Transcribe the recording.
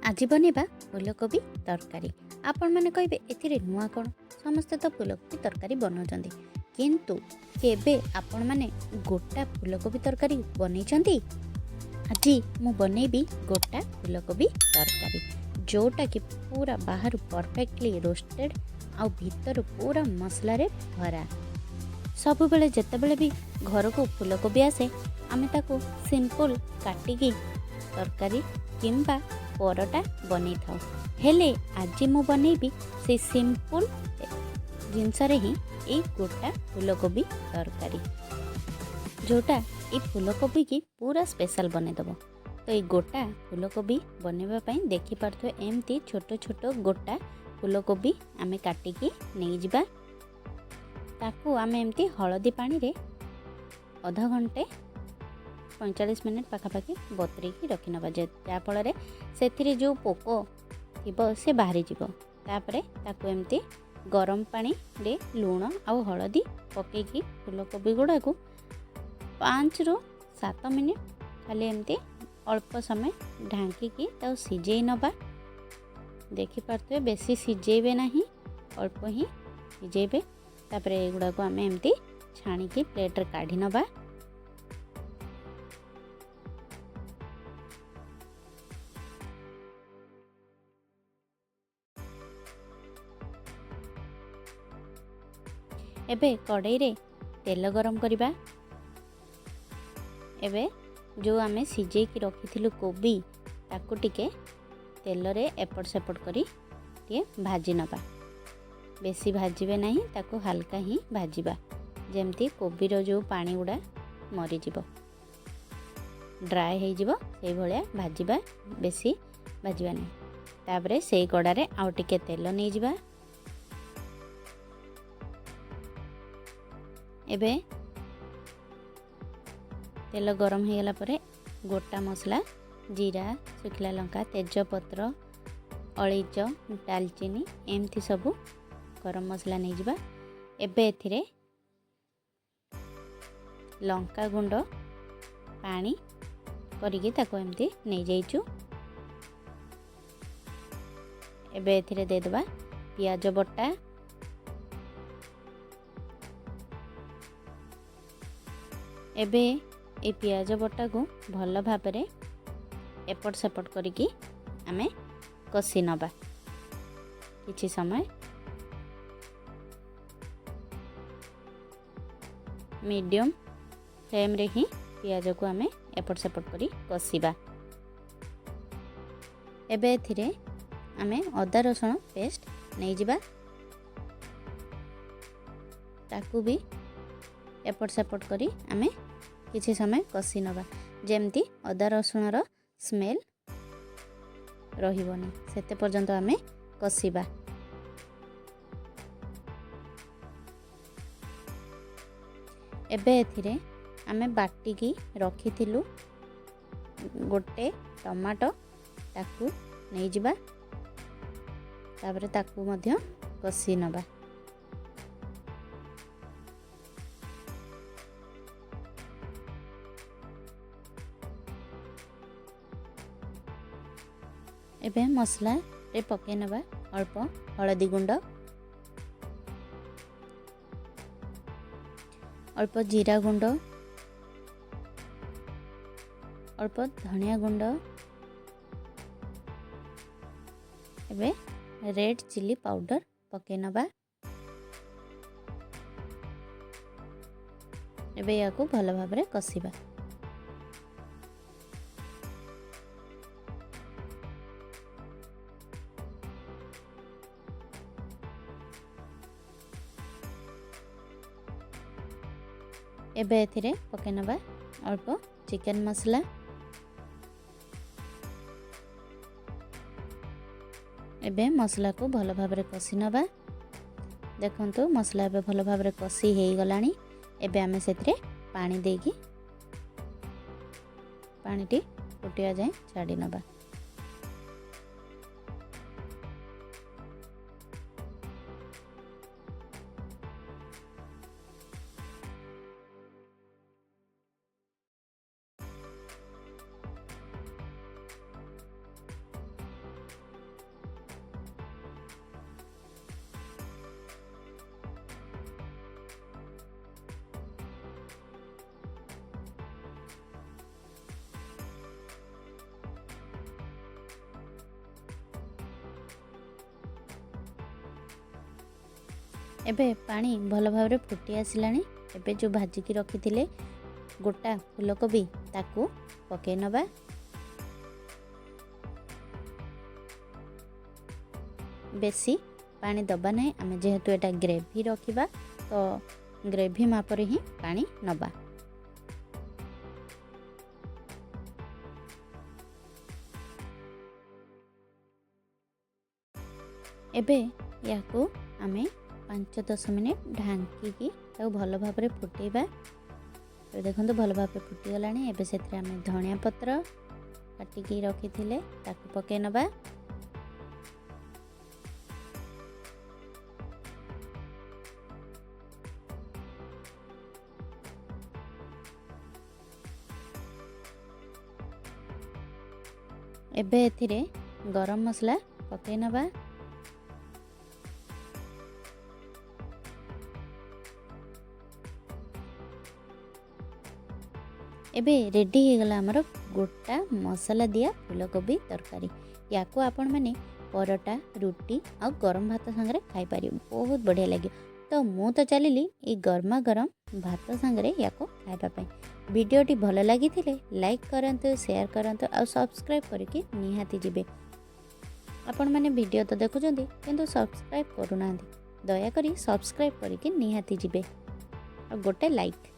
आज बनैबा फूलकोबी तरकारी। आपण मैंने कहे ए नुआ कौन समस्ते तो फूलकोबी तरकारी बनाऊँ किंतु केबे आपण मैंने गोटा फूलकोबी तरकारी बनई। आज मु बनैबी गोटा फूलकोबी तरकारी जोटा कि पूरा बाहर परफेक्टली रोस्टेड आउ भीतर पूरा मसला रे भरा। सब बेले जेते बेले भी घर को फूलकोबी आसे आमे ताको सिंपल काटिकी तरकारी किंबा परोटा बनै थाउ। हेले आज मु बनैबी से सिंपल जिनस ही ए गोटा फूलकोबी तरकारी जोटा ये फूलकोबी की पूरा स्पेशल बनईदेव। तो ये गोटा फूलकोबी बनवाई देखिपे एमती छोट छोट गोटा फूलकोबी आमे काटिकी नहीं जिबा। ताकू आमे एमती हलदी पानी रे आधा घंटे 45 मिनट पाखापाखि बतरेकी रखी नवा जहाँफल से जो पोक थी से बाहरी जीव। तापरे ताकू एमती गरम पानी रे लुण आउ हलदी पकेकी फूलकोबी गुड़ा को 5 ରୁ 7 मिनिट खाली एमती अल्प समय ढांकी सिझे नवा। देखिपे बेसी सिझेबे नहीं अल्प ही सिझेबे। तापर एगुड़ा को आम एमती छाणिकी प्लेट काढ़ी नवा। एबे कड़ाई रे तेल गरम करिबा। एबे जो आमे सिझेकी रखिथिलु कोबी ताकू टिके तेल रे एपट सेपट करी टिके भाजी नबा। बेसी भाजीबे नहीं ताकू हल्का ही भाजीबा जेमती कोबीर जो पानी गुड़ा मरी जीवो ड्राए हो जीवो से भलिया भाजीबा। बेसी भाजीबा नहीं। तापरे से कड़ारे आउ टिके तेल नहीं जीवा। एबे तेल गरम हो गला परे गोटा मसला जीरा सुखिला लंका तेजपत्र अळीच डालचीनी एमती सबू गरम मसला नहीं जिबा। एबे एथिरे लंका गुंड पानी करिकी ताको एमती नहीं जाइचु। एबे एथिरे दे देबा पियाज बटा एबे ए पियाज बटा को भल भाबरे एपट सेपट करिकी आमे कसी नबा किछि समय। मीडियम फ्लेम रे ही पियाज को आमे एपट सेपट करी कसीबा। एबे एथिरे आमे अदा रसुण पेस्ट नहीं जिबा। ताकू भी एपट सेपट करी आमे किछि समय कसी नबा जेमती अदा रसुण रो स्मेल रहिबोनी सेते पर्यंत आमे कसीबा। एबे एथिरे आमे बाटिकी रखिथिलु गोटे टमाटो ताकू नहीं जिबा। तापरे ताकू मध्य कसी नबा। एबे मसला रे पके नबा अल्प हलदी गुंड अल्प जीरा गुंड अल्प धनिया गुंड एबे रेड चिली पाउडर पके नबा। एबे याको भल भाबरे कसीबा। एबे एथिरे पके नबा अल्प चिकन मसला एबे मसला को भल भाबरे कसी नबा। देखंतु मसला एबे भल भाबरे कसी हेई गलानी। एबे आमे सेथिरे पानी देकी पानीटी फुटिया जाए छाड़ी नबा। ଏବେ ପାଣି ଭଲ ଭାବରେ ଫୁଟି ଆସିଲାଣି। ଏବେ ଯେଉଁ ଭାଜିକି ରଖିଥିଲେ ଗୋଟା ଫୁଲକୋବି ତାକୁ ପକାଇ ନେବା। ବେଶୀ ପାଣି ଦେବା ନାହିଁ, ଆମେ ଯେହେତୁ ଏଟା ଗ୍ରେଭି ରଖିବା ତ ଗ୍ରେଭି ମାପରେ ହିଁ ପାଣି ନେବା। ଏବେ ୟାକୁ ଆମେ 5-10 ମିନିଟ୍ ଢାଙ୍କିକି ତାକୁ ଭଲ ଭାବରେ ଫୁଟେଇବା। ଏବେ ଦେଖନ୍ତୁ ଭଲ ଭାବରେ ଫୁଟିଗଲାଣି। ଏବେ ସେଥିରେ ଆମେ ଧନିଆ ପତ୍ର କାଟିକି ରଖିଥିଲେ ତାକୁ ପକାଇ ନେବା। ଏବେ ଏଥିରେ ଗରମ ମସଲା ପକାଇ ନେବା। ଏବେ ରେଡ଼ି ହେଇଗଲା ଆମର ଗୋଟା ମସଲା ଦିଆ ଫୁଲକୋବି ତରକାରୀ। ୟାକୁ ଆପଣମାନେ ପରଟା, ରୁଟି ଆଉ ଗରମ ଭାତ ସାଙ୍ଗରେ ଖାଇପାରିବେ, ବହୁତ ବଢ଼ିଆ ଲାଗିବ। ତ ମୁଁ ତ ଚାଲିଲି ଏଇ ଗରମା ଗରମ ଭାତ ସାଙ୍ଗରେ ୟାକୁ ଖାଇବା ପାଇଁ। ଭିଡ଼ିଓଟି ଭଲ ଲାଗିଥିଲେ ଲାଇକ୍ କରନ୍ତୁ, ସେୟାର କରନ୍ତୁ ଆଉ ସବସ୍କ୍ରାଇବ୍ କରିକି ନିହାତି ଯିବେ। ଆପଣମାନେ ଭିଡ଼ିଓ ତ ଦେଖୁଛନ୍ତି କିନ୍ତୁ ସବସ୍କ୍ରାଇବ୍ କରୁନାହାନ୍ତି, ଦୟାକରି ସବସ୍କ୍ରାଇବ୍ କରିକି ନିହାତି ଯିବେ ଆଉ ଗୋଟେ ଲାଇକ୍।